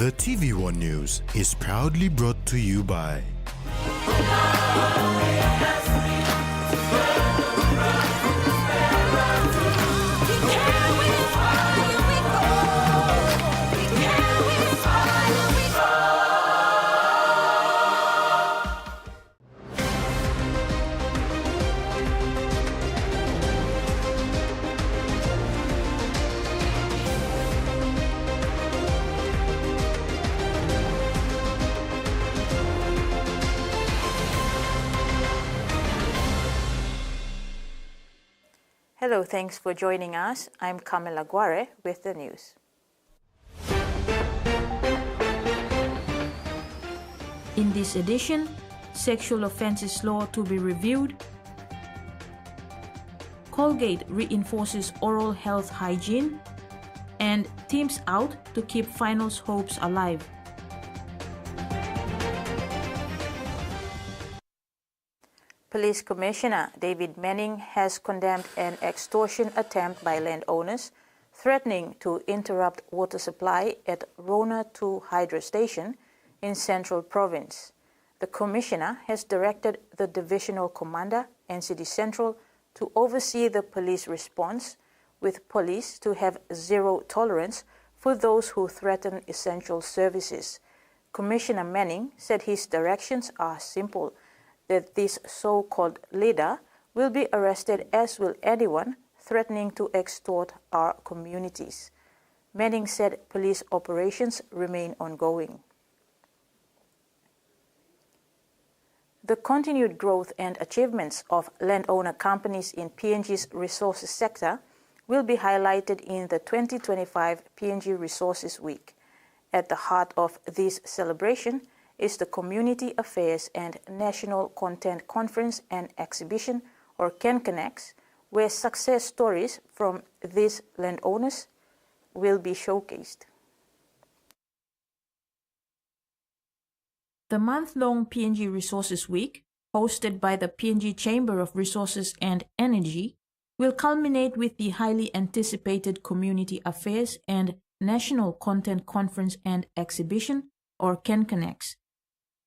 The TVWAN News is proudly brought to you by Hello, thanks for joining us. I'm Kamila Guare with the news. In this edition, sexual offences law to be reviewed, Colgate reinforces oral health hygiene, and teams out to keep finals hopes alive. Police Commissioner David Manning has condemned an extortion attempt by landowners threatening to interrupt water supply at Rona 2 Hydro Station in Central Province. The Commissioner has directed the Divisional Commander, NCD Central, to oversee the police response, with police to have zero tolerance for those who threaten essential services. Commissioner Manning said his directions are simple: that this so-called leader will be arrested, as will anyone threatening to extort our communities. Manning said police operations remain ongoing. The continued growth and achievements of landowner companies in PNG's resources sector will be highlighted in the 2025 PNG Resources Week. At the heart of this celebration is the Community Affairs and National Content Conference and Exhibition, or CanConnex, where success stories from these landowners will be showcased. The month-long PNG Resources Week, hosted by the PNG Chamber of Resources and Energy, will culminate with the highly anticipated Community Affairs and National Content Conference and Exhibition, or CanConnex.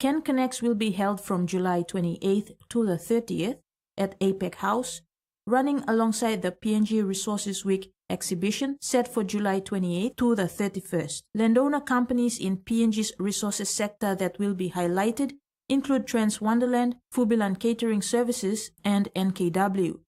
CanConnex will be held from July 28th to the 30th at APEC House, running alongside the PNG Resources Week exhibition set for July 28th to the 31st. Landowner companies in PNG's resources sector that will be highlighted include Trans Wonderland, Fubiland Catering Services, and NKW.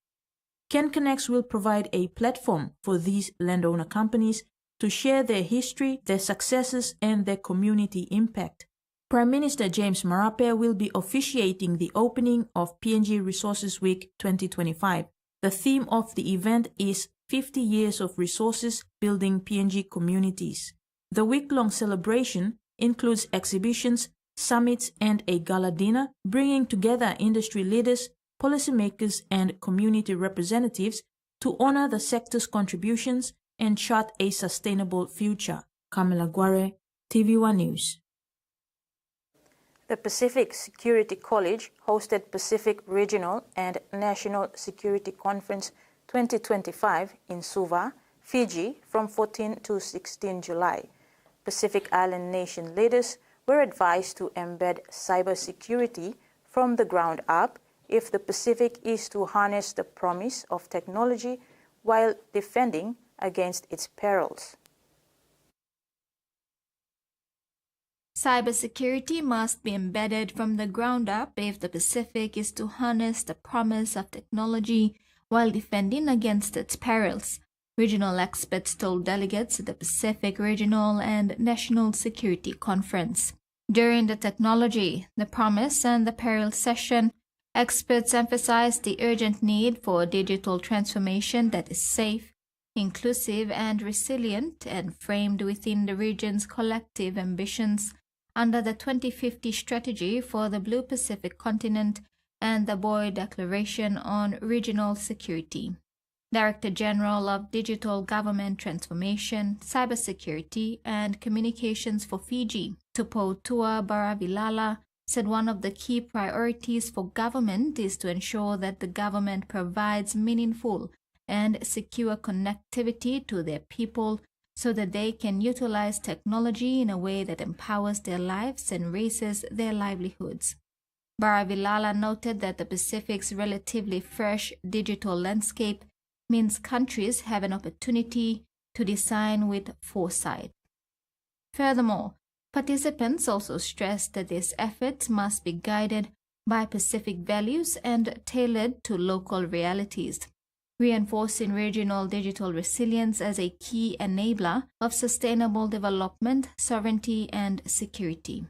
CanConnex will provide a platform for these landowner companies to share their history, their successes, and their community impact. Prime Minister James Marape will be officiating the opening of PNG Resources Week 2025. The theme of the event is 50 Years of Resources Building PNG Communities. The week-long celebration includes exhibitions, summits, and a gala dinner, bringing together industry leaders, policymakers, and community representatives to honor the sector's contributions and chart a sustainable future. Kamila Guare, TVWAN News. The Pacific Security College hosted Pacific Regional and National Security Conference 2025 in Suva, Fiji, from 14 to 16 July. Pacific Island nation leaders were advised to embed cybersecurity from the ground up if the Pacific is to harness the promise of technology while defending against its perils. Cybersecurity must be embedded from the ground up if the Pacific is to harness the promise of technology while defending against its perils, regional experts told delegates at the Pacific Regional and National Security Conference. During the Technology, the Promise and the Peril session, experts emphasized the urgent need for digital transformation that is safe, inclusive, and resilient, and framed within the region's collective ambitions under the 2050 Strategy for the Blue Pacific Continent and the Boy Declaration on Regional Security. Director General of Digital Government Transformation, Cybersecurity, and Communications for Fiji, Tupotua Baravilala, said one of the key priorities for government is to ensure that the government provides meaningful and secure connectivity to their people so that they can utilize technology in a way that empowers their lives and raises their livelihoods. Baravilala noted that the Pacific's relatively fresh digital landscape means countries have an opportunity to design with foresight. Furthermore, participants also stressed that these efforts must be guided by Pacific values and tailored to local realities, reinforcing regional digital resilience as a key enabler of sustainable development, sovereignty, and security.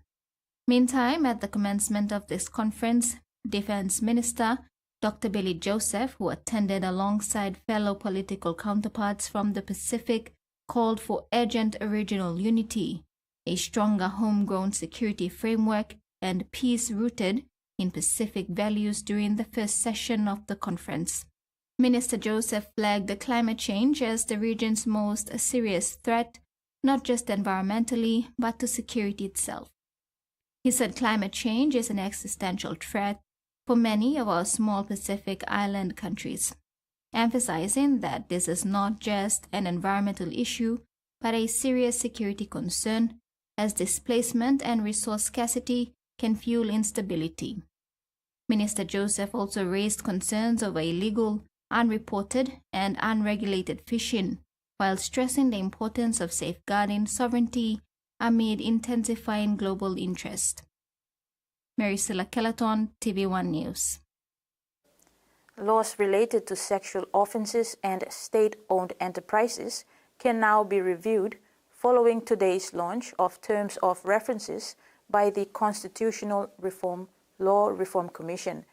Meantime, at the commencement of this conference, Defense Minister Dr. Billy Joseph, who attended alongside fellow political counterparts from the Pacific, called for urgent regional unity, a stronger homegrown security framework, and peace rooted in Pacific values during the first session of the conference. Minister Joseph flagged climate change as the region's most serious threat, not just environmentally, but to security itself. He said climate change is an existential threat for many of our small Pacific island countries, emphasizing that this is not just an environmental issue, but a serious security concern, as displacement and resource scarcity can fuel instability. Minister Joseph also raised concerns over illegal, unreported, and unregulated fishing, while stressing the importance of safeguarding sovereignty amid intensifying global interest. Maricela Kelleton, TVWAN News. Laws related to sexual offenses and state-owned enterprises can now be reviewed following today's launch of Terms of References by the Constitutional Law Reform Commission.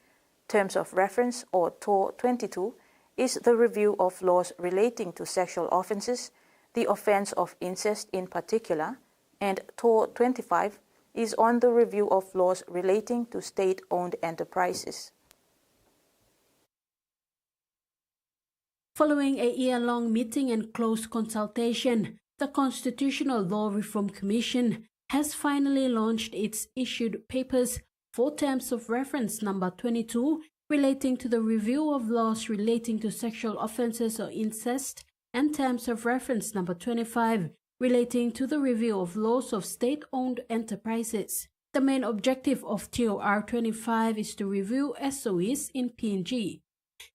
Terms of Reference, or TOR 22, is the review of laws relating to sexual offenses, the offense of incest in particular, and TOR 25 is on the review of laws relating to state-owned enterprises. Following a year-long meeting and close consultation, the Constitutional Law Reform Commission has finally launched its issued papers for Terms of Reference number 22 relating to the review of laws relating to sexual offenses or incest, and Terms of Reference number 25 relating to the review of laws of state-owned enterprises. The main objective of TOR 25 is to review SOEs in PNG.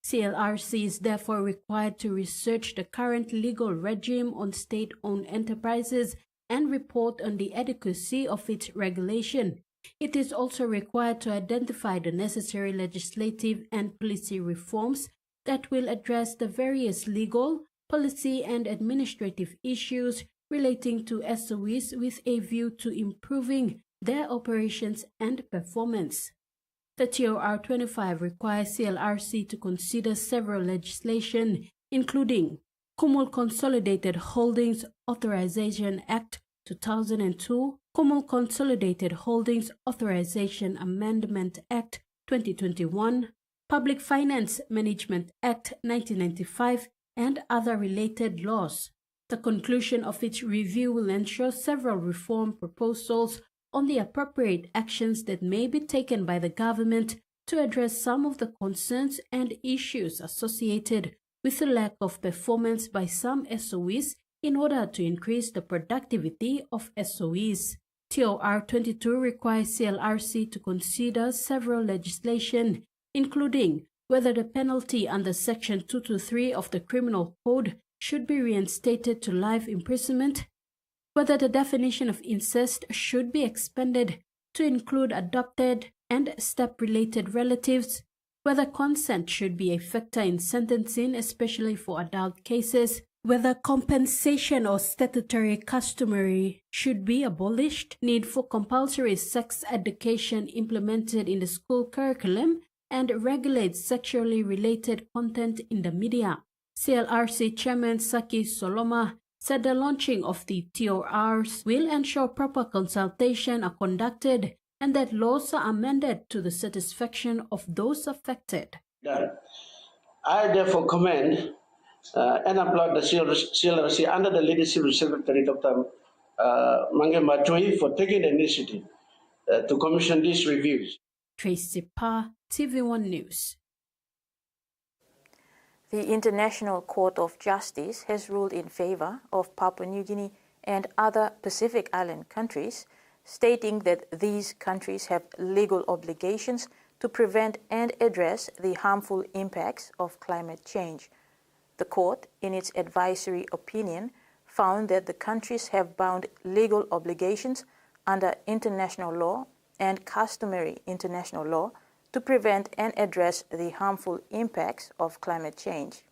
CLRC is therefore required to research the current legal regime on state-owned enterprises and report on the adequacy of its regulation. It is also required to identify the necessary legislative and policy reforms that will address the various legal, policy, and administrative issues relating to SOEs with a view to improving their operations and performance. The TOR 25 requires CLRC to consider several legislation, including Kumul Consolidated Holdings Authorization Act 2002, Kumul Consolidated Holdings Authorization Amendment Act 2021, Public Finance Management Act 1995, and other related laws. The conclusion of its review will ensure several reform proposals on the appropriate actions that may be taken by the government to address some of the concerns and issues associated with the lack of performance by some SOEs in order to increase the productivity of SOEs. TOR 22 requires CLRC to consider several legislation, including whether the penalty under Section 223 of the Criminal Code should be reinstated to life imprisonment, whether the definition of incest should be expanded to include adopted and step-related relatives, whether consent should be a factor in sentencing, especially for adult cases, whether compensation or statutory customary should be abolished, need for compulsory sex education implemented in the school curriculum, and regulate sexually related content in the media. CLRC Chairman Saki Soloma said the launching of the TORs will ensure proper consultation are conducted and that laws are amended to the satisfaction of those affected. I therefore commend and applaud the CLRC under the leadership of Secretary Dr. Mange Matui for taking the initiative to commission these reviews. Tracy Pa, TVWAN News. The International Court of Justice has ruled in favor of Papua New Guinea and other Pacific Island countries, stating that these countries have legal obligations to prevent and address the harmful impacts of climate change. The court, in its advisory opinion, found that the countries have bound legal obligations under international law and customary international law to prevent and address the harmful impacts of climate change.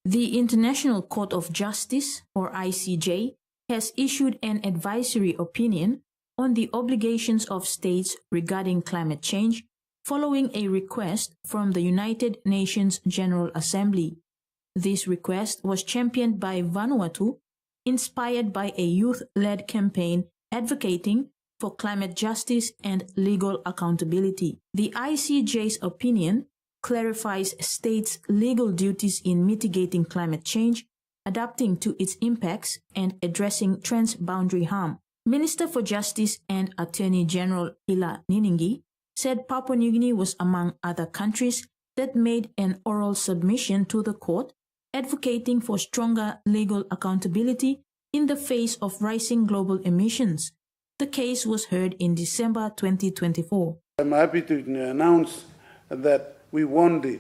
The International Court of Justice, or ICJ, has issued an advisory opinion on the obligations of states regarding climate change following a request from the United Nations General Assembly. This request was championed by Vanuatu, inspired by a youth-led campaign advocating for climate justice and legal accountability. The ICJ's opinion clarifies states' legal duties in mitigating climate change, adapting to its impacts, and addressing transboundary harm. Minister for Justice and Attorney General Ila Niningi said Papua New Guinea was among other countries that made an oral submission to the court advocating for stronger legal accountability in the face of rising global emissions. The case was heard in December 2024. I'm happy to announce that we won the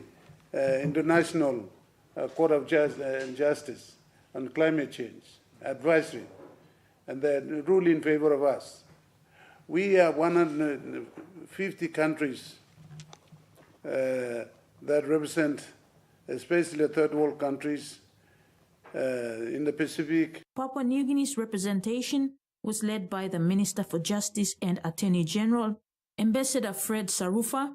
International Court of Justice on Climate Change advisory, and they ruled in favor of us. We are 150 countries that represent especially third world countries in the Pacific. Papua New Guinea's representation was led by the Minister for Justice and Attorney General, Ambassador Fred Sarufa,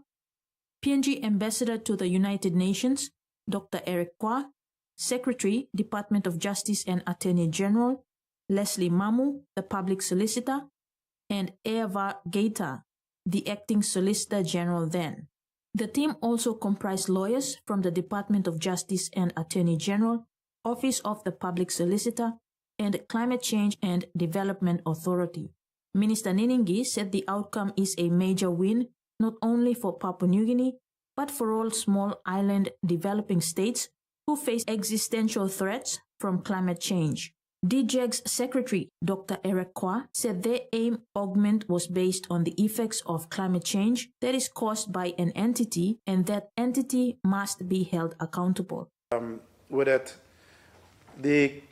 PNG Ambassador to the United Nations, Dr. Eric Kwa, Secretary, Department of Justice and Attorney General, Leslie Mamu, the Public Solicitor, and Eva Gaeta, the Acting Solicitor General then. The team also comprised lawyers from the Department of Justice and Attorney General, Office of the Public Solicitor, and Climate Change and Development Authority. Minister Niningi said the outcome is a major win not only for Papua New Guinea, but for all small island developing states who face existential threats from climate change. DJAG's Secretary, Dr. Eric Kwa, said their aim augment was based on the effects of climate change that is caused by an entity, and that entity must be held accountable. With that, the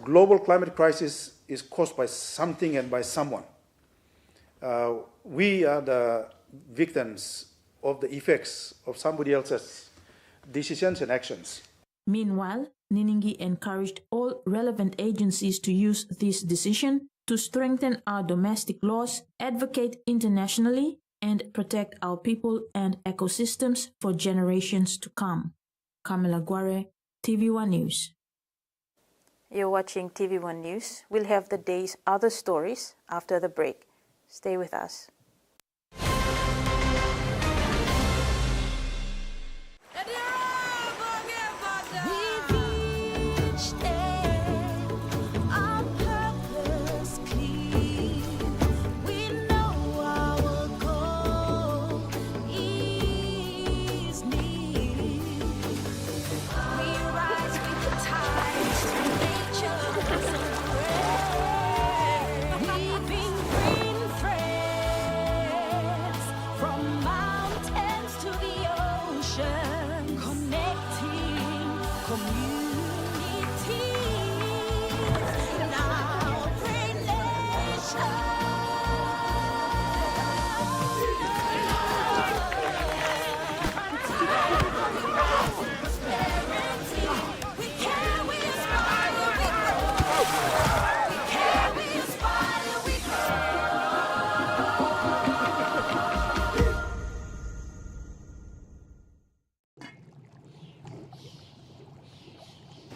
global climate crisis is caused by something and by someone. We are the victims of the effects of somebody else's decisions and actions. Meanwhile, Niningi encouraged all relevant agencies to use this decision to strengthen our domestic laws, advocate internationally, and protect our people and ecosystems for generations to come. Kamila Guare, TVWAN News. You're watching TVWAN News. We'll have the day's other stories after the break. Stay with us.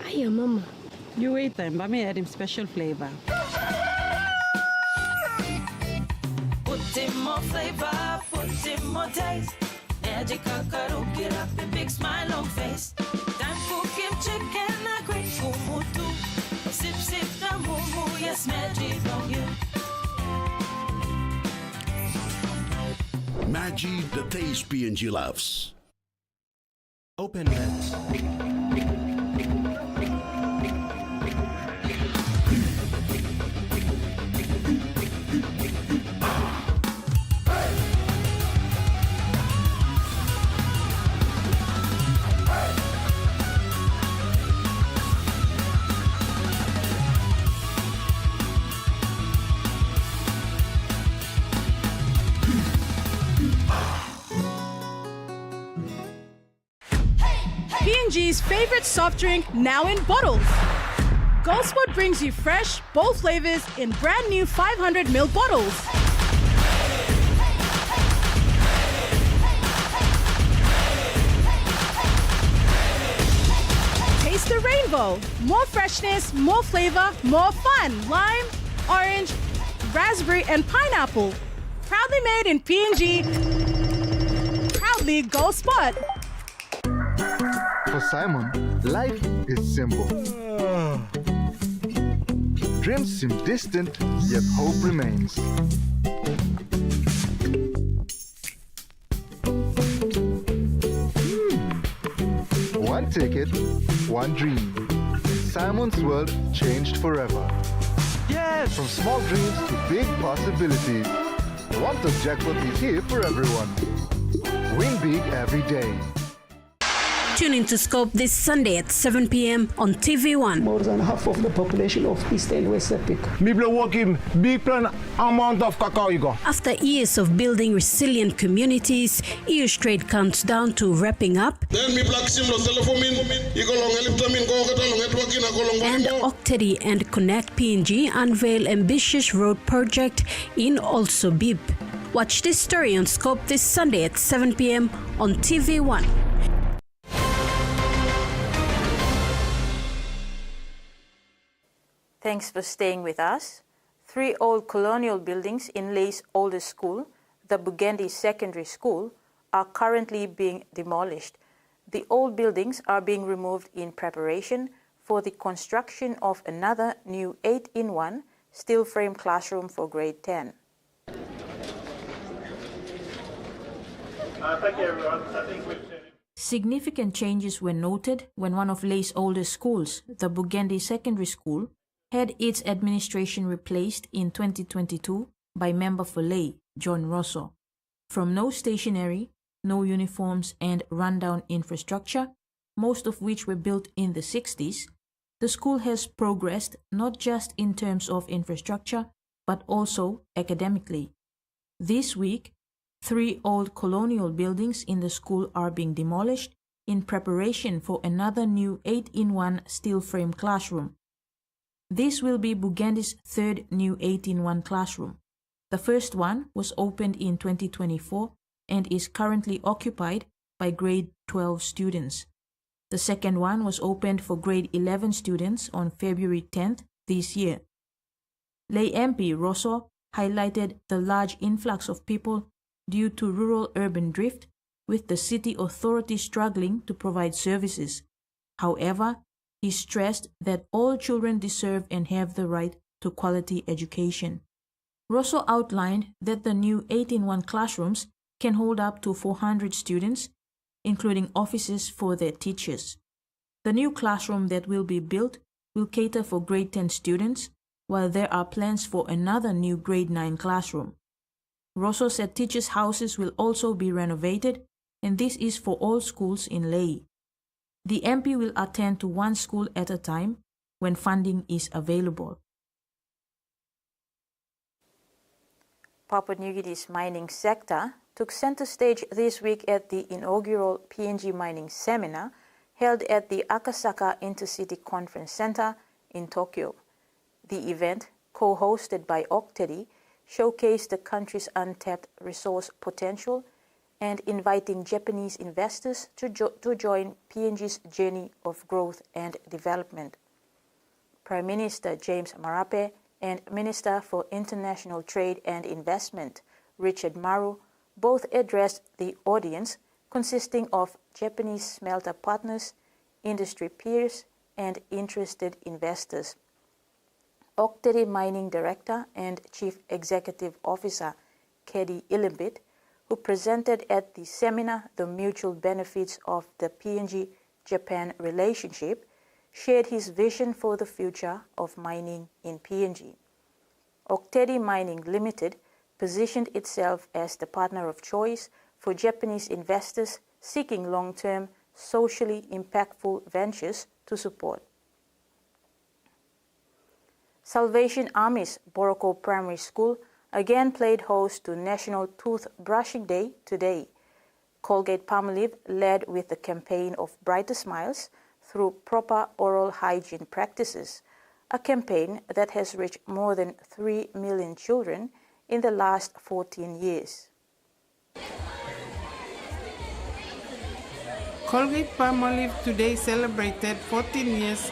Hiya, Mama. You wait then, but me add him special flavor. Put in more flavor, put in more taste. Magic kakaru, get up and big smile on face. Time for Kim chicken, a great kumutu. Sip, sip, the moo, yes, magic on you. Maggi, the taste PNG loves. Open Lens. P&G's favorite soft drink now in bottles. Goldspot brings you fresh, bold flavors in brand new 500ml bottles. Taste the rainbow. More freshness, more flavor, more fun. Lime, orange, raspberry, and pineapple. Proudly made in P&G. Proudly Goldspot. For Simon, life is simple. Dreams seem distant, yet hope remains. One ticket, one dream. Simon's world changed forever. Yes! From small dreams to big possibilities. The One-Top Jackpot is here for everyone. Win big every day. Tune in to Scope this Sunday at 7 p.m. on TVWAN. More than half of the population of East and West Epic. Big plan amount of cacao. After years of building resilient communities, EU Trade counts down to wrapping up. And Octedy and Connect PNG unveil ambitious road project in also BIP. Watch this story on Scope this Sunday at 7 p.m. on TVWAN. Thanks for staying with us. 3 old colonial buildings in Lae's oldest school, the Bugandi Secondary School, are currently being demolished. The old buildings are being removed in preparation for the construction of another new 8-in-1 steel frame classroom for grade 10. Thank you, everyone. Significant changes were noted when one of Lae's oldest schools, the Bugandi Secondary School, had its administration replaced in 2022 by member for Lae, John Rosso. From no stationery, no uniforms, and rundown infrastructure, most of which were built in the 60s, the school has progressed not just in terms of infrastructure, but also academically. This week, 3 old colonial buildings in the school are being demolished in preparation for another new 8-in-1 steel frame classroom. This will be Bugandi's 3rd new 8-in-1 classroom. The first one was opened in 2024 and is currently occupied by grade 12 students. The second one was opened for grade 11 students on February 10th this year. Lae MP Rosso highlighted the large influx of people due to rural-urban drift, with the city authority struggling to provide services. However, he stressed that all children deserve and have the right to quality education. Rosso outlined that the new 8-in-1 classrooms can hold up to 400 students, including offices for their teachers. The new classroom that will be built will cater for grade 10 students, while there are plans for another new grade 9 classroom. Rosso said teachers' houses will also be renovated, and this is for all schools in Lae. The MP will attend to one school at a time when funding is available. Papua New Guinea's mining sector took center stage this week at the inaugural PNG mining seminar held at the Akasaka Intercity Conference Center in Tokyo. The event, co-hosted by Octedy, showcased the country's untapped resource potential and inviting Japanese investors to join PNG's journey of growth and development. Prime Minister James Marape and Minister for International Trade and Investment Richard Maru both addressed the audience, consisting of Japanese smelter partners, industry peers, and interested investors. Octedy Mining Director and Chief Executive Officer Kedi Ilimbit who presented at the seminar The Mutual Benefits of the PNG-Japan Relationship, shared his vision for the future of mining in PNG. Oktedi Mining Limited positioned itself as the partner of choice for Japanese investors seeking long-term, socially impactful ventures to support. Salvation Army's Boroko Primary School again played host to National Toothbrushing Day today. Colgate-Palmolive led with the campaign of Brighter Smiles through proper oral hygiene practices, a campaign that has reached more than 3 million children in the last 14 years. Colgate-Palmolive today celebrated 14 years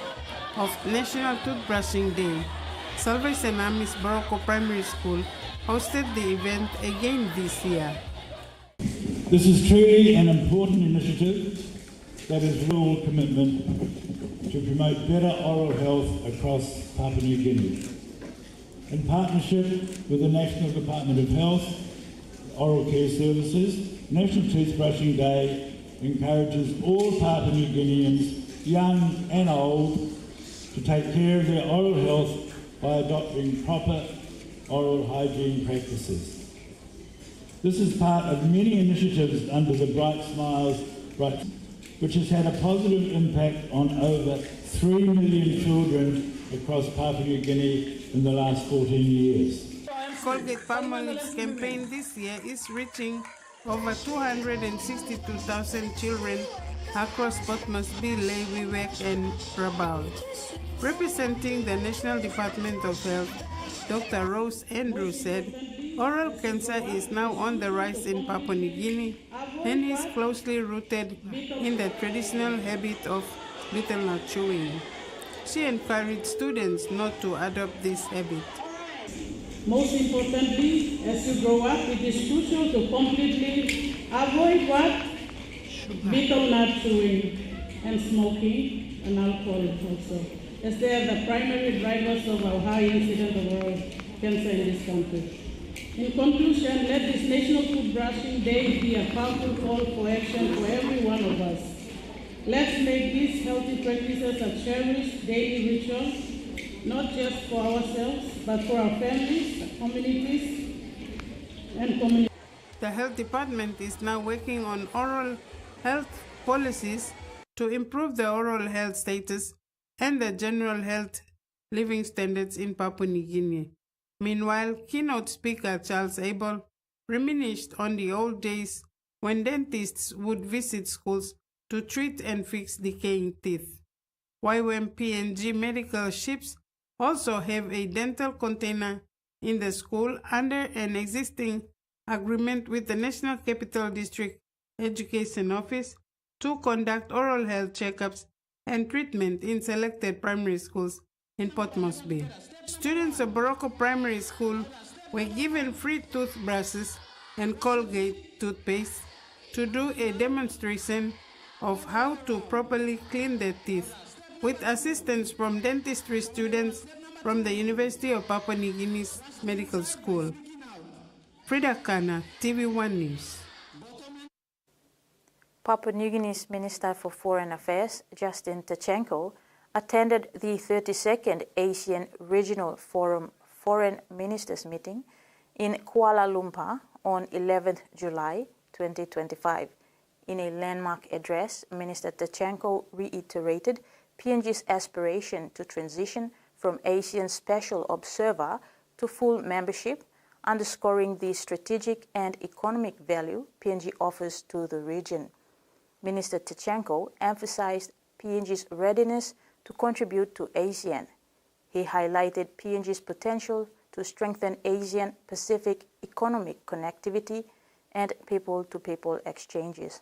of National Toothbrushing Day. Salvation Army's Boroko Primary School hosted the event again this year. This is truly an important initiative that is real commitment to promote better oral health across Papua New Guinea. In partnership with the National Department of Health, Oral Care Services, National Toothbrushing Day encourages all Papua New Guineans, young and old, to take care of their oral health by adopting proper oral hygiene practices. This is part of many initiatives under the Bright Smiles, which has had a positive impact on over 3 million children across Papua New Guinea in the last 14 years. Colgate-Palmolive's campaign this year is reaching over 262,000 children across Port Moresby, Lewiwek and Rabaul. Representing the National Department of Health, Dr. Rose Andrews said, oral cancer is now on the rise in Papua New Guinea and is closely rooted in the traditional habit of little chewing. She encouraged students not to adopt this habit. Most importantly, as you grow up, it is crucial to completely avoid what? Betel nut chewing and smoking and alcohol also, as they are the primary drivers of our high incidence of oral cancer in this country. In conclusion, let this National Toothbrushing Day be a powerful call for action for every one of us. Let's make these healthy practices a cherished daily ritual, not just for ourselves, but for our families, communities, and communities. The Health Department is now working on oral health policies to improve the oral health status and the general health living standards in Papua New Guinea. Meanwhile, keynote speaker Charles Abel reminisced on the old days when dentists would visit schools to treat and fix decaying teeth. YWAM-PNG medical ships also have a dental container in the school under an existing agreement with the National Capital District Education Office to conduct oral health checkups and treatment in selected primary schools in Port Moresby. Students of Boroko Primary School were given free toothbrushes and Colgate toothpaste to do a demonstration of how to properly clean their teeth, with assistance from dentistry students from the University of Papua New Guinea's Medical School. Frida Kana, TVWAN News. Papua New Guinea's Minister for Foreign Affairs, Justin Tachenko, attended the 32nd Asian Regional Forum Foreign Ministers meeting in Kuala Lumpur on 11th July 2025. In a landmark address, Minister Tachenko reiterated PNG's aspiration to transition from ASEAN Special Observer to full membership, underscoring the strategic and economic value PNG offers to the region. Minister Tachenko emphasized PNG's readiness to contribute to ASEAN. He highlighted PNG's potential to strengthen ASEAN-Pacific economic connectivity and people-to-people exchanges.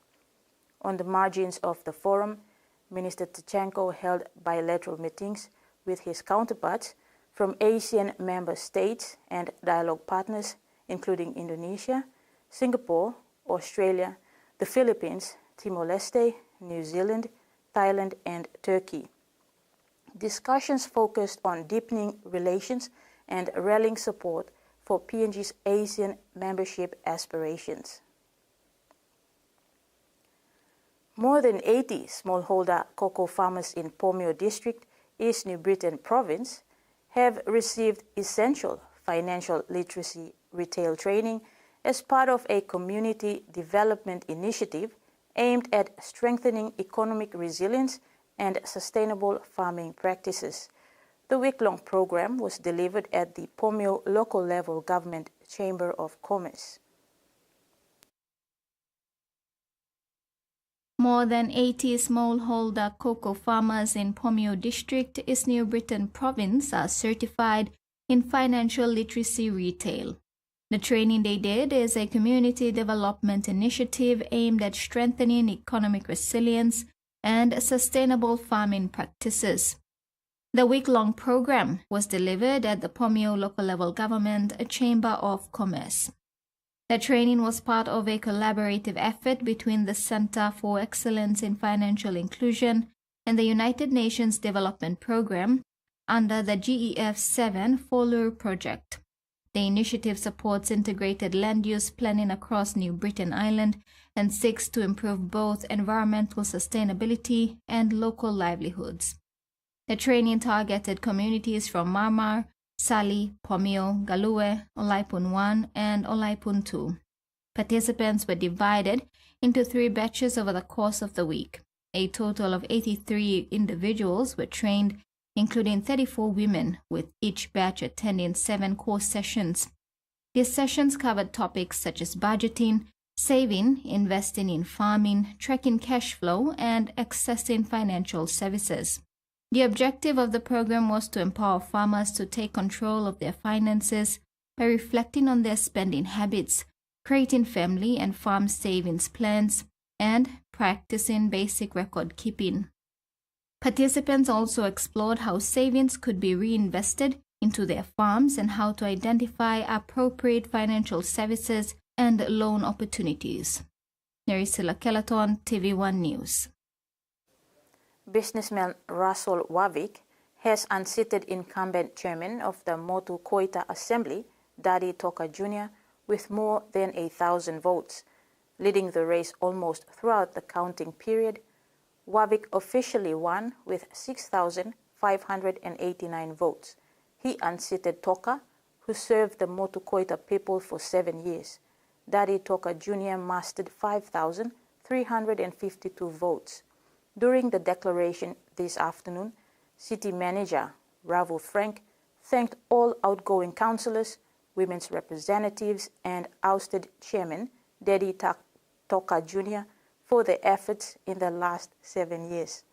On the margins of the forum, Minister Tachenko held bilateral meetings with his counterparts from ASEAN member states and dialogue partners, including Indonesia, Singapore, Australia, the Philippines, Timor-Leste, New Zealand, Thailand, and Turkey. Discussions focused on deepening relations and rallying support for PNG's ASEAN membership aspirations. More than 80 smallholder cocoa farmers in Pomio District, East New Britain Province, have received essential financial literacy retail training as part of a community development initiative aimed at strengthening economic resilience and sustainable farming practices. The week-long program was delivered at the Pomio Local Level Government Chamber of Commerce. More than 80 smallholder cocoa farmers in Pomio District, East New Britain Province, are certified in financial literacy retail. The training they did is a community development initiative aimed at strengthening economic resilience and sustainable farming practices. The week-long program was delivered at the Pomio Local Level Government Chamber of Commerce. The training was part of a collaborative effort between the Center for Excellence in Financial Inclusion and the United Nations Development Programme under the GEF 7 Follow project. The initiative supports integrated land use planning across New Britain Island and seeks to improve both environmental sustainability and local livelihoods. The training targeted communities from Marmar, Sali, Pomio, Galue, Olaipun 1, and Olaipun 2. Participants were divided into 3 batches over the course of the week. A total of 83 individuals were trained, including 34 women, with each batch attending 7 course sessions. These sessions covered topics such as budgeting, saving, investing in farming, tracking cash flow, and accessing financial services. The objective of the program was to empower farmers to take control of their finances by reflecting on their spending habits, creating family and farm savings plans, and practicing basic record keeping. Participants also explored how savings could be reinvested into their farms and how to identify appropriate financial services and loan opportunities. Nerisila Kelaton, TVWAN News. Businessman Russell Wavik has unseated incumbent chairman of the Motu Koita Assembly, Daddy Toka Jr., with more than 1,000 votes. Leading the race almost throughout the counting period, Wavik officially won with 6,589 votes. He unseated Toka, who served the Motu Koita people for 7 years. Daddy Toka Jr. mustered 5,352 votes. During the declaration this afternoon, City Manager Ravu Frank thanked all outgoing councillors, women's representatives, and ousted Chairman Daddy Toka Jr. for their efforts in the last 7 years.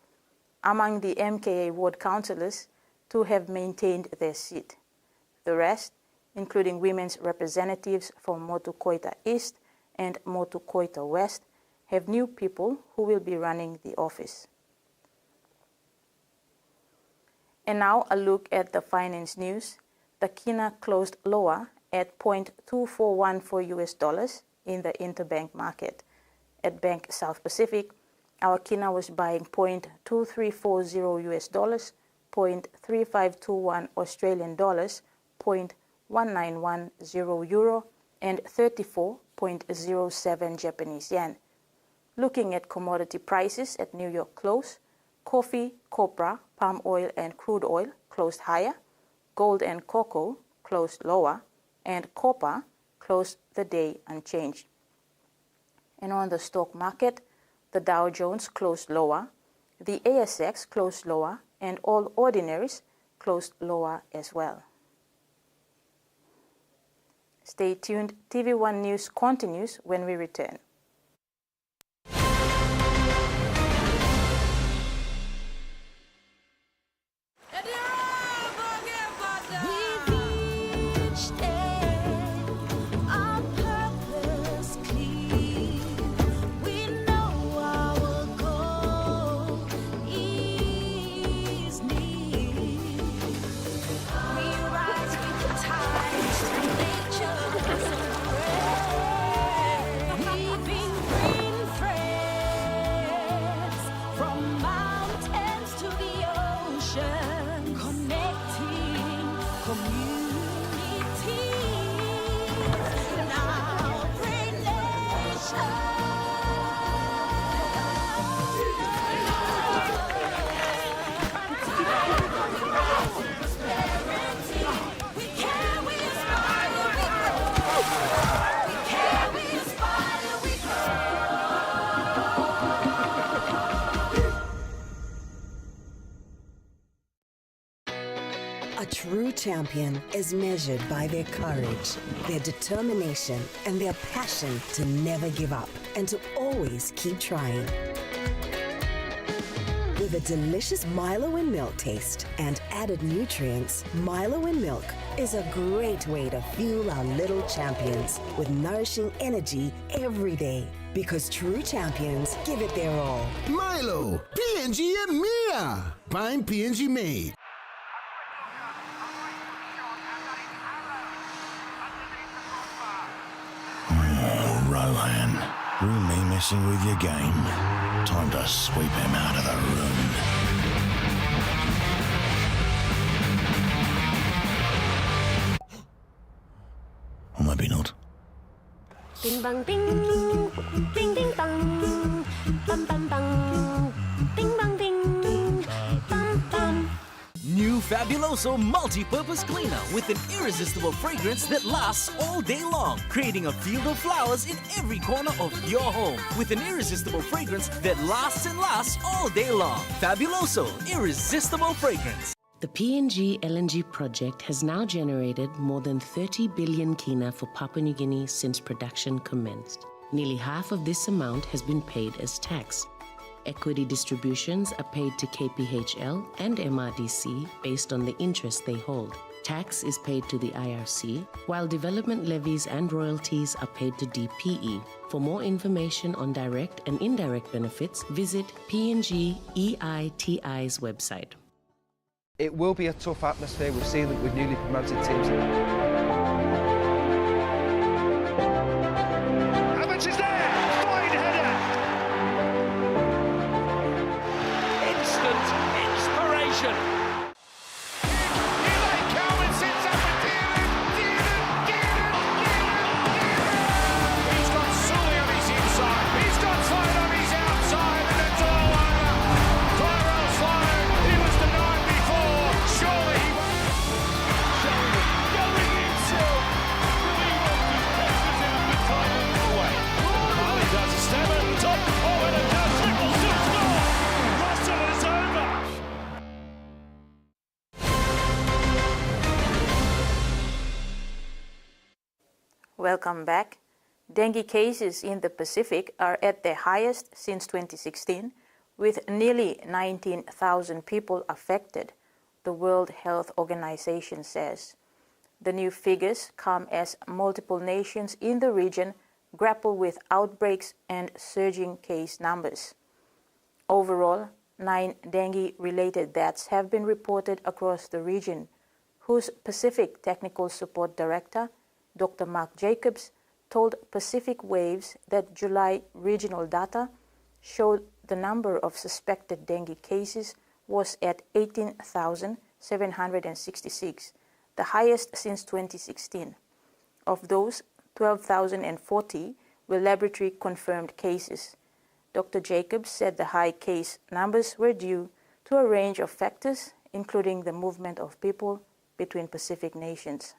Among the MKA ward councillors, 2 have maintained their seat. The rest, including women's representatives from Motu Koita East and Motu Koita West, have new people who will be running the office. And now a look at the finance news. The Kina closed lower at 0.2414 US dollars in the interbank market. At Bank South Pacific, our Kina was buying 0.2340 US dollars, 0.3521 Australian dollars, 0.1910 euro, and 34.07 Japanese yen. Looking at commodity prices at New York close, coffee, copra, palm oil, and crude oil closed higher, gold and cocoa closed lower, and copper closed the day unchanged. And on the stock market, the Dow Jones closed lower, the ASX closed lower, and all ordinaries closed lower as well. Stay tuned. TV1 News continues when we return. champion is measured by their courage, their determination, and their passion to never give up and to always keep trying. With a delicious Milo in milk taste and added nutrients, Milo in milk is a great way to fuel our little champions with nourishing energy every day. Because true champions give it their all. Milo, PNG and Mia. Prime PNG made. Rohan, really messing with your game. Time to sweep him out of the room. Or maybe not. Ding bang ding, ding ding bang, bam bam bang, ding bang ding, bam bam. New Fabuloso multi-purpose cleaner with an irresistible fragrance that lasts all day long, creating a field of flowers in every corner of your home with an irresistible fragrance that lasts and lasts all day long. Fabuloso, irresistible fragrance. The PNG LNG project has now generated more than 30 billion kina for Papua New Guinea since production commenced. Nearly half of this amount has been paid as tax. Equity distributions are paid to KPHL and MRDC based on the interest they hold. Tax is paid to the IRC, while development levies and royalties are paid to DPE. For more information on direct and indirect benefits, visit PNG EITI's website. It will be a tough atmosphere. We've seen that with newly promoted teams. Evans is there! Fine header! Instant inspiration! Here they come and sits up and He's got Sully on his inside. He's got Sloan on his outside, and it's all over. Tyrell Sloan, he was the night before. Surely he won't. Sheridan going himself. Really wants his passes out the Thailand away. He does a stab at the top. Oh, and it does. Triple six goal. Russell is over. Welcome back. Dengue cases in the Pacific are at their highest since 2016, with nearly 19,000 people affected, the World Health Organization says. The new figures come as multiple nations in the region grapple with outbreaks and surging case numbers. Overall, 9 dengue-related deaths have been reported across the region, whose Pacific Technical Support Director, Dr. Mark Jacobs, told Pacific Waves that July regional data showed the number of suspected dengue cases was at 18,766, the highest since 2016. Of those, 12,040 were laboratory-confirmed cases. Dr. Jacobs said the high case numbers were due to a range of factors, including the movement of people between Pacific nations.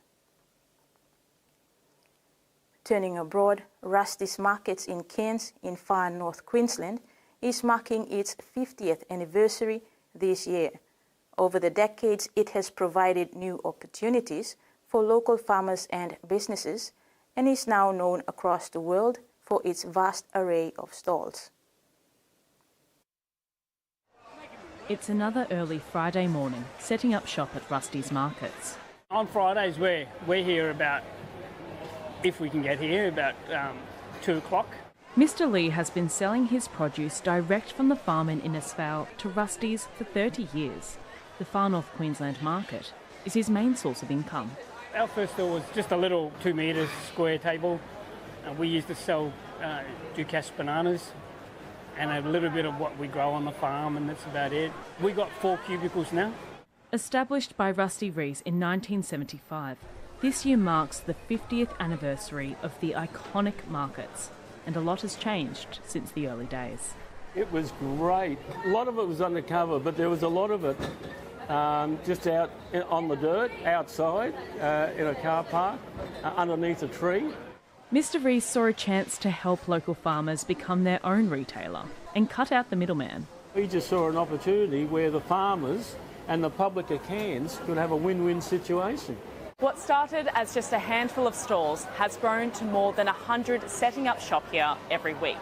Turning abroad, Rusty's Markets in Cairns in far north Queensland is marking its 50th anniversary this year. Over the decades, it has provided new opportunities for local farmers and businesses and is now known across the world for its vast array of stalls. It's another early Friday morning, setting up shop at Rusty's Markets. On Fridays, we're here about, if we can get here, about 2 o'clock. Mr. Lee has been selling his produce direct from the farm in Innisfail to Rusty's for 30 years. The Far North Queensland market is his main source of income. Our first store was just a little 2 metre square table. We used to sell Ducasse bananas and a little bit of what we grow on the farm, and that's about it. We got 4 cubicles now. Established by Rusty Rees in 1975, this year marks the 50th anniversary of the iconic markets, and a lot has changed since the early days. It was great. A lot of it was undercover, but there was a lot of it just out on the dirt, outside, in a car park, underneath a tree. Mr. Rees saw a chance to help local farmers become their own retailer and cut out the middleman. We just saw an opportunity where the farmers and the public of Cairns could have a win-win situation. What started as just a handful of stalls has grown to more than 100 setting up shop here every week.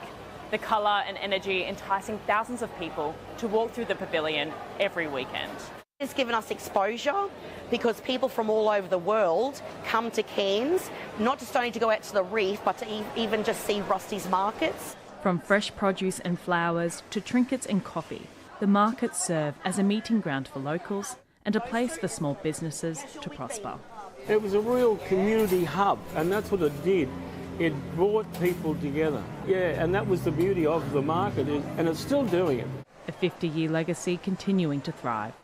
The colour and energy enticing thousands of people to walk through the pavilion every weekend. It's given us exposure because people from all over the world come to Cairns, not just only to go out to the reef, but to even just see Rusty's markets. From fresh produce and flowers to trinkets and coffee, the markets serve as a meeting ground for locals and a place for small businesses to prosper. It was a real community hub, and that's what it did. It brought people together. Yeah, and that was the beauty of the market, and it's still doing it. A 50-year legacy continuing to thrive.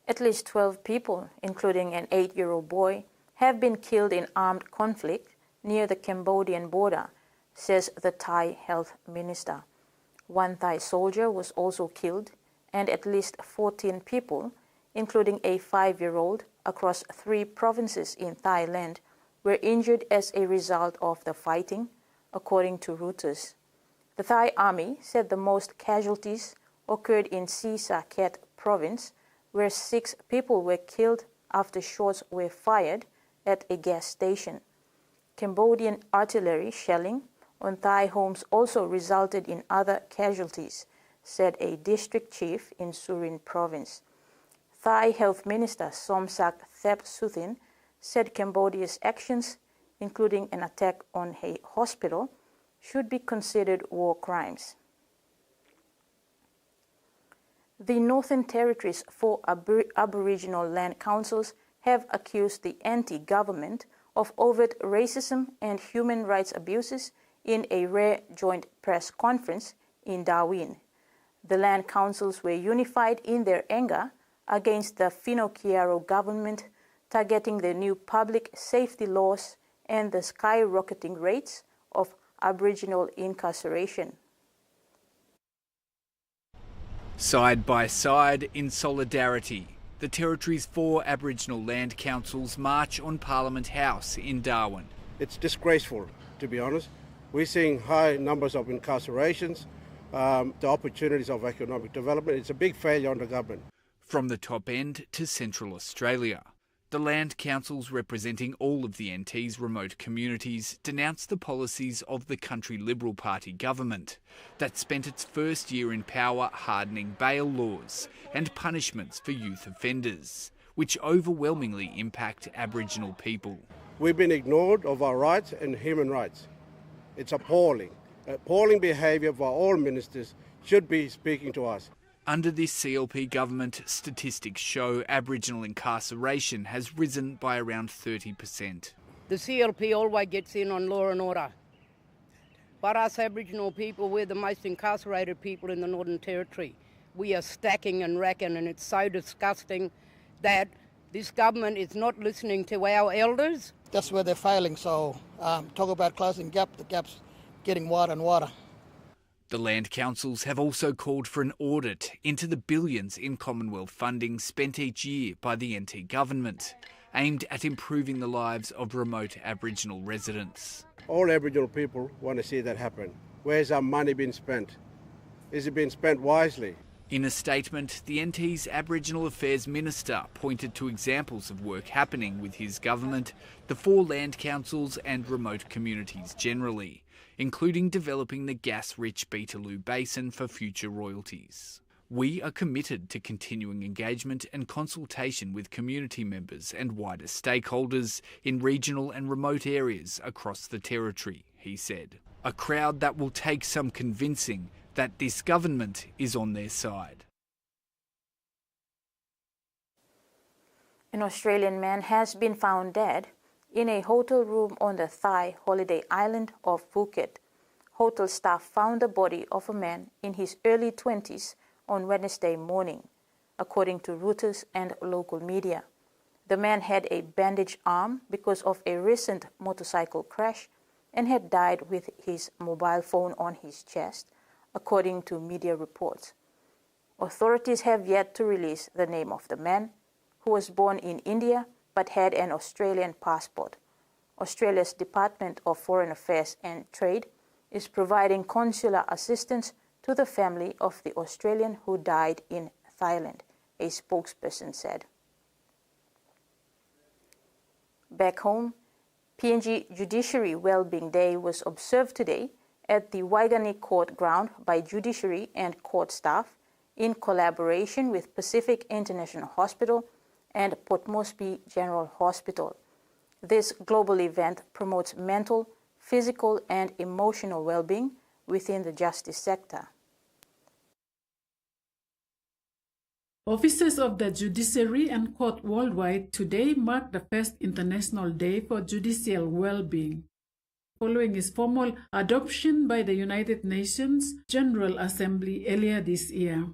At least 12 people, including an 8-year-old boy, have been killed in armed conflict near the Cambodian border, says the Thai health minister. One Thai soldier was also killed, and at least 14 people, including a 5-year-old, across 3 provinces in Thailand, were injured as a result of the fighting, according to Reuters. The Thai army said the most casualties occurred in Si Saket province, where 6 people were killed after shots were fired at a gas station. Cambodian artillery shelling on Thai homes also resulted in other casualties, said a district chief in Surin province. Thai Health Minister Somsak Thepsutin said Cambodia's actions, including an attack on a hospital, should be considered war crimes. The Northern Territory's 4 Aboriginal land councils have accused the NT government of overt racism and human rights abuses in a rare joint press conference in Darwin. The land councils were unified in their anger against the Finocchiaro government targeting the new public safety laws and the skyrocketing rates of Aboriginal incarceration. Side by side in solidarity, the Territory's 4 Aboriginal land councils march on Parliament House in Darwin. It's disgraceful, to be honest. We're seeing high numbers of incarcerations, the opportunities of economic development. It's a big failure on the government. From the top end to Central Australia, the land councils representing all of the NT's remote communities denounced the policies of the Country Liberal Party government that spent its first year in power hardening bail laws and punishments for youth offenders, which overwhelmingly impact Aboriginal people. We've been ignored of our rights and human rights. It's appalling. Appalling behaviour by all ministers should be speaking to us. Under this CLP government, statistics show Aboriginal incarceration has risen by around 30%. The CLP always gets in on law and order. But us Aboriginal people, we're the most incarcerated people in the Northern Territory. We are stacking and racking, and it's so disgusting that this government is not listening to our elders. That's where they're failing, so talk about closing gap, the gap's getting wider and wider. The land councils have also called for an audit into the billions in Commonwealth funding spent each year by the NT government, aimed at improving the lives of remote Aboriginal residents. All Aboriginal people want to see that happen. Where's our money being spent? Is it being spent wisely? In a statement, the NT's Aboriginal Affairs Minister pointed to examples of work happening with his government, the 4 land councils and remote communities generally, including developing the gas-rich Beetaloo Basin for future royalties. We are committed to continuing engagement and consultation with community members and wider stakeholders in regional and remote areas across the Territory, he said. A crowd that will take some convincing that this government is on their side. An Australian man has been found dead in a hotel room on the Thai holiday island of Phuket. Hotel staff found the body of a man in his early 20s on Wednesday morning, according to Reuters and local media. The man had a bandaged arm because of a recent motorcycle crash and had died with his mobile phone on his chest, according to media reports. Authorities have yet to release the name of the man, who was born in India but had an Australian passport. Australia's Department of Foreign Affairs and Trade is providing consular assistance to the family of the Australian who died in Thailand, a spokesperson said. Back home, PNG Judiciary Wellbeing Day was observed today at the Waigani Court ground by judiciary and court staff in collaboration with Pacific International Hospital and Port Moresby General Hospital. This global event promotes mental, physical, and emotional well-being within the justice sector. Officers of the judiciary and court worldwide today mark the first International Day for Judicial Well-being, following its formal adoption by the United Nations General Assembly earlier this year.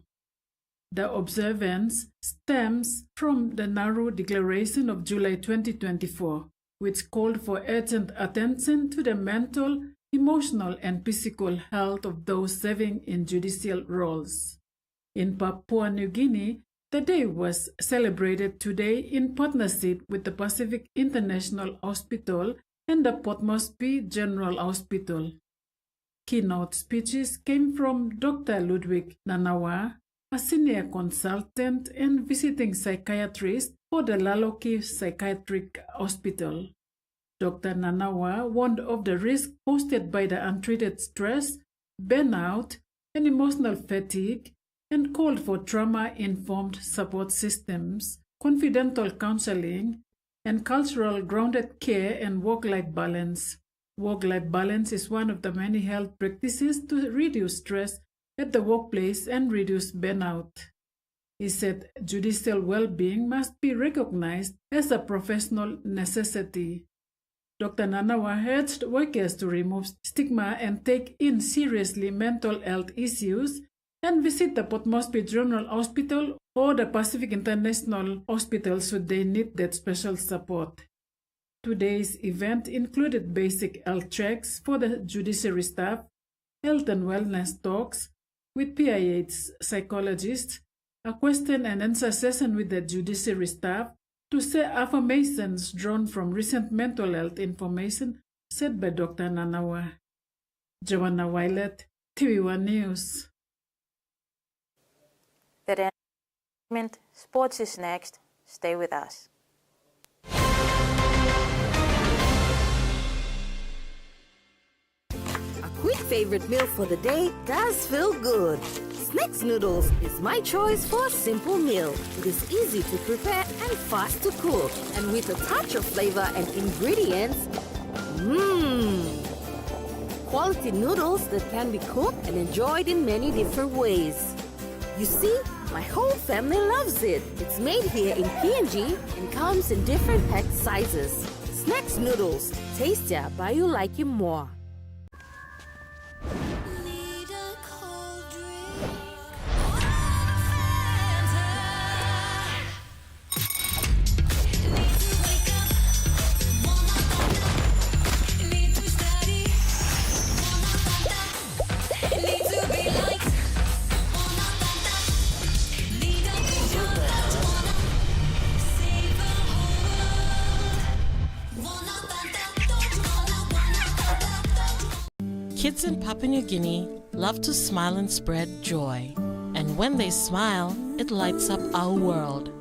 The observance stems from the Nauru Declaration of July 2024, which called for urgent attention to the mental, emotional, and physical health of those serving in judicial roles. In Papua New Guinea, the day was celebrated today in partnership with the Pacific International Hospital and the Port Moresby General Hospital. Keynote speeches came from Dr. Ludwig Nanawa, a senior consultant and visiting psychiatrist for the Laloki Psychiatric Hospital. Dr. Nanawa warned of the risk posed by the untreated stress, burnout, and emotional fatigue, and called for trauma-informed support systems, confidential counseling, and cultural grounded care and work-life balance. Work-life balance is one of the many health practices to reduce stress at the workplace and reduce burnout. He said judicial well-being must be recognized as a professional necessity. Dr. Nanawa urged workers to remove stigma and take in seriously mental health issues and visit the Port Moresby General Hospital or the Pacific International Hospital should they need that special support. Today's event included basic health checks for the judiciary staff, health and wellness talks with PIH psychologists, a question and answer session with the judiciary staff to share affirmations drawn from recent mental health information said by Dr. Nanawa. Joanna Violet, TVWAN News. That entertainment, sports is next. Stay with us. A quick favorite meal for the day does feel good. Snacks noodles is my choice for a simple meal. It is easy to prepare and fast to cook. And with a touch of flavor and ingredients, quality noodles that can be cooked and enjoyed in many different ways. You see, my whole family loves it. It's made here in PNG and comes in different pack sizes. Snacks noodles, tastier but you like it more. Kids in Papua New Guinea love to smile and spread joy. And when they smile, it lights up our world.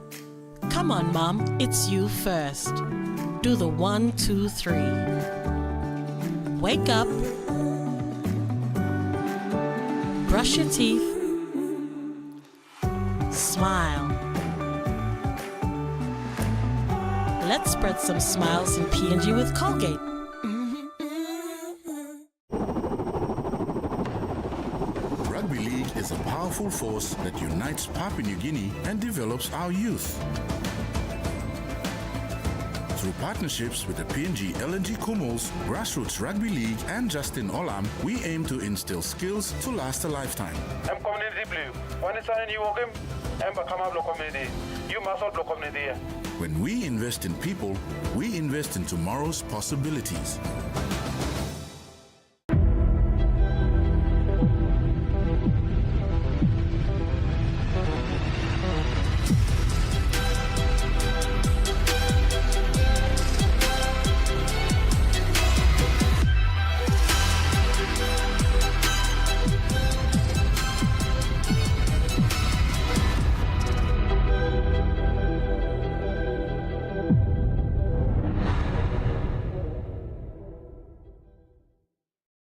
Come on, Mom, it's you first. Do the 1, 2, 3. Wake up. Brush your teeth. Smile. Let's spread some smiles in PNG with Colgate. Rugby League is a powerful force that unites Papua New Guinea and develops our youth. Through partnerships with the PNG LNG Kumals, Grassroots Rugby League and Justin Olam, we aim to instill skills to last a lifetime. I'm community blue. When it's on you walk him, I'm come up community. You must all community. When we invest in people, we invest in tomorrow's possibilities.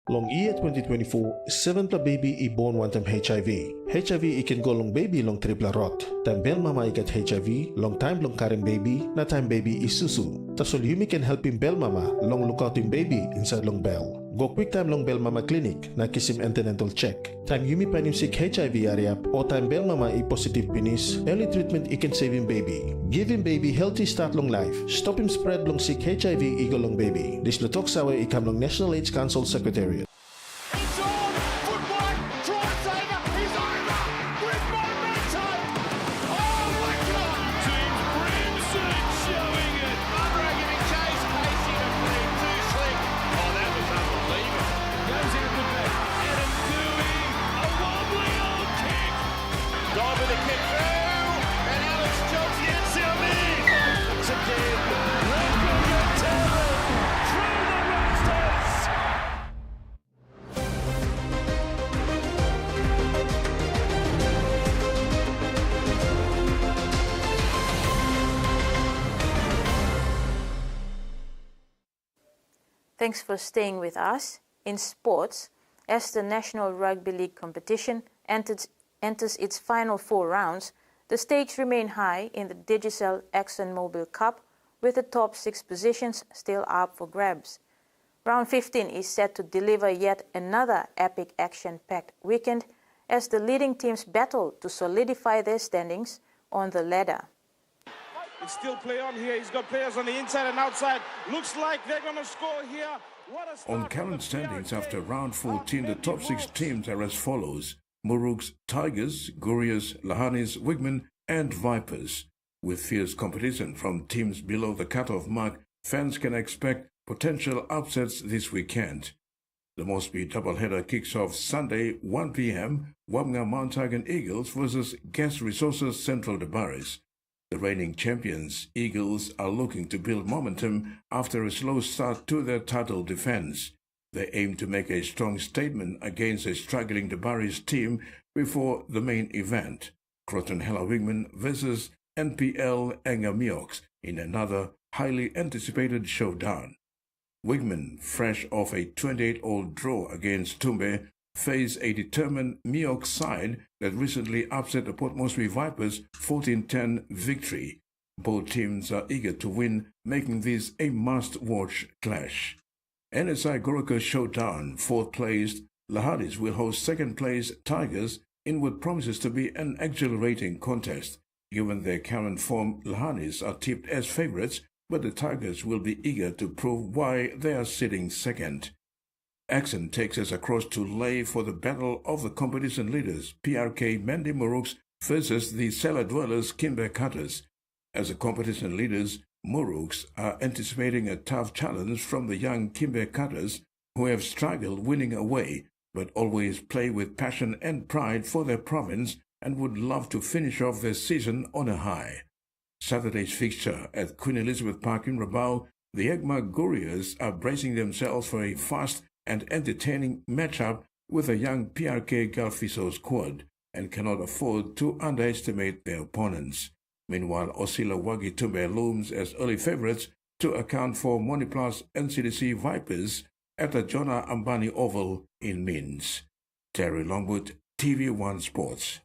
Long year 2024, 7 pla baby I born one time HIV. HIV I can go long baby long triple rot. Time bel mama I get HIV, long time long carrying baby, na time baby I susu. Tasol Yumi can help him bel mama, long look out him baby inside long bell. Go quick time long bel mama clinic, na kiss him antenatal check. Time Yumi pan him sick HIV area, or time bel mama I positive penis, early treatment I can save him baby. Give him baby healthy start long life. Stop him spread long sick HIV I go long baby. This lutok sawa I come long National AIDS Council Secretariat. Thanks for staying with us. In sports, as the National Rugby League competition enters its final 4 rounds, the stakes remain high in the Judicial ExxonMobil Cup, with the top 6 positions still up for grabs. Round 15 is set to deliver yet another epic action-packed weekend as the leading teams battle to solidify their standings on the ladder. It's still play on here. He's got players on the inside and outside. Looks like they're going to score here. On current standings after round 14, the top 6 teams are as follows: Muruks, Tigers, Gurias, Lahanis, Wigmen, and Vipers. With fierce competition from teams below the cutoff mark, fans can expect potential upsets this weekend. The Mosby doubleheader kicks off Sunday, 1 p.m. Wamnga Mount Hagen Eagles versus Gas Resources Central Debaris. The reigning champions, Eagles, are looking to build momentum after a slow start to their title defense. They aim to make a strong statement against a struggling Debaris team before the main event, Croton Hella Wigman versus NPL Engamiox, in another highly anticipated showdown. Wigman, fresh off a 28-all draw against Tumbe, face a determined Miox side that recently upset the Port Moresby Vipers 14-10 victory. Both teams are eager to win, making this a must-watch clash. NSI Goroka showdown, 4th placed Lahanis will host 2nd place Tigers in what promises to be an exhilarating contest. Given their current form, Lahanis are tipped as favourites, but the Tigers will be eager to prove why they are sitting 2nd. Action takes us across to Lay for the battle of the competition leaders, PRK Mandy Muruks versus the cellar dwellers Kimber Cutters. As the competition leaders, Muruks are anticipating a tough challenge from the young Kimber Cutters, who have struggled winning away, but always play with passion and pride for their province and would love to finish off their season on a high. Saturday's fixture at Queen Elizabeth Park in Rabaul, the Egma Gurias are bracing themselves for a fast and entertaining matchup with a young PRK Galfiso squad and cannot afford to underestimate their opponents. Meanwhile, Osila Wagi Tumbe looms as early favourites to account for Moniplus NCDC Vipers at the Jonah Ambani Oval in Minsk. Terry Longwood, TV1 Sports.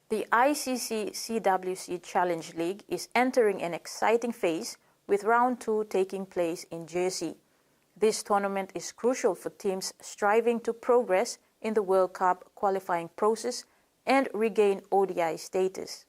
The ICC CWC Challenge League is entering an exciting phase with round 2 taking place in Jersey. This tournament is crucial for teams striving to progress in the World Cup qualifying process and regain ODI status.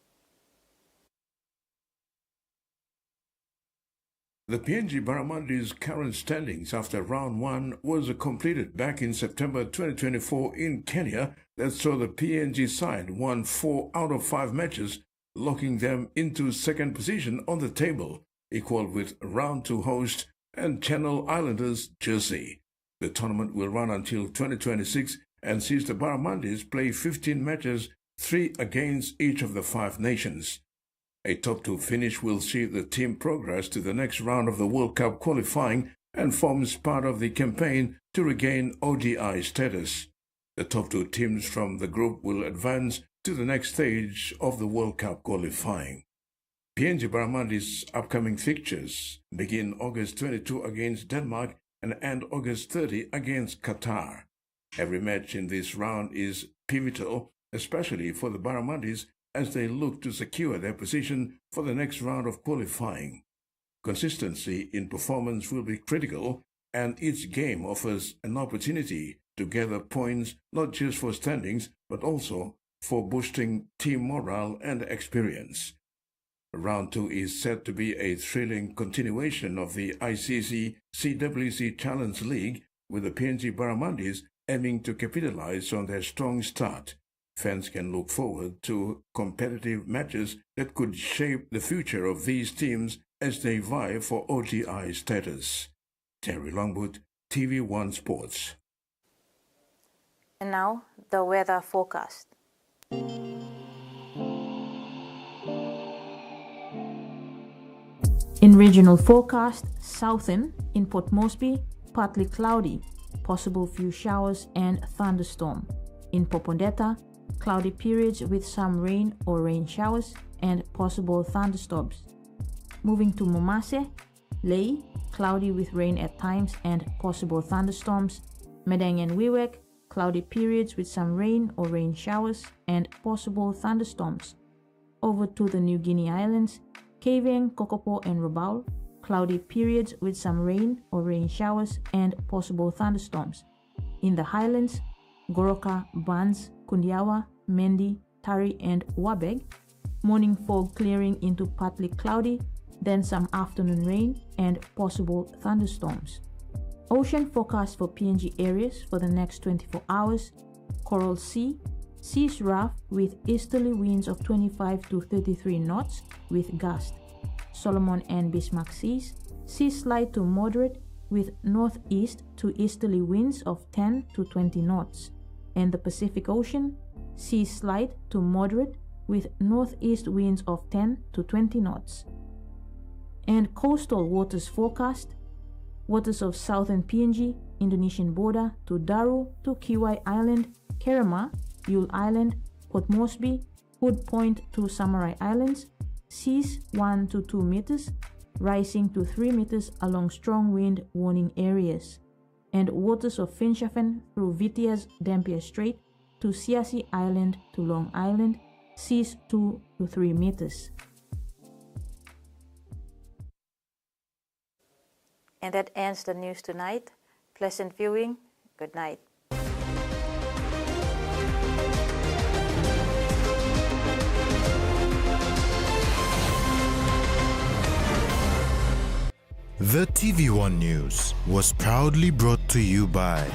The PNG Barramundi's current standings after round 1 was completed back in September 2024 in Kenya that saw the PNG side won 4 out of 5 matches, locking them into 2nd position on the table, equal with round 2 host and Channel Islanders Jersey. The tournament will run until 2026 and sees the Barramundis play 15 matches, 3 against each of the 5 nations. A top 2 finish will see the team progress to the next round of the World Cup qualifying and forms part of the campaign to regain ODI status. The top 2 teams from the group will advance to the next stage of the World Cup qualifying. PNG Barramundi's upcoming fixtures begin August 22 against Denmark and end August 30 against Qatar. Every match in this round is pivotal, especially for the Barramundis as they look to secure their position for the next round of qualifying. Consistency in performance will be critical, and each game offers an opportunity to gather points not just for standings but also for boosting team morale and experience. Round 2 is set to be a thrilling continuation of the ICC CWC Challenge League, with the PNG Barramundis aiming to capitalize on their strong start. Fans can look forward to competitive matches that could shape the future of these teams as they vie for ODI status. Terry Longwood, TV1 Sports. And now, the weather forecast. In regional forecast, southern in Port Moresby, partly cloudy, possible few showers and thunderstorm. In Popondetta, cloudy periods with some rain or rain showers and possible thunderstorms. Moving to Momase, Lae, cloudy with rain at times and possible thunderstorms. Madang and Wewak, cloudy periods with some rain or rain showers and possible thunderstorms. Over to the New Guinea Islands, Keveng, Kokopo and Rabaul, cloudy periods with some rain or rain showers and possible thunderstorms. In the Highlands, Goroka, Bans, Kundiawa, Mendi, Tari and Wabeg, morning fog clearing into partly cloudy, then some afternoon rain and possible thunderstorms. Ocean forecast for PNG areas for the next 24 hours. Coral Sea, seas rough with easterly winds of 25 to 33 knots with gust. Solomon and Bismarck Seas, seas slight to moderate with northeast to easterly winds of 10 to 20 knots. And the Pacific Ocean, seas slight to moderate with northeast winds of 10 to 20 knots. And coastal waters forecast, waters of southern PNG, Indonesian border to Daru to Kiwai Island, Kerema, Yule Island, Port Moresby, Hood Point to Samurai Islands, seas 1 to 2 meters, rising to 3 meters along strong wind warning areas. And waters of Finschhafen through Vitiaz Dampier Strait to Siasi Island to Long Island, seas 2 to 3 meters. And that ends the news tonight. Pleasant viewing. Good night. The TVWAN News was proudly brought to you by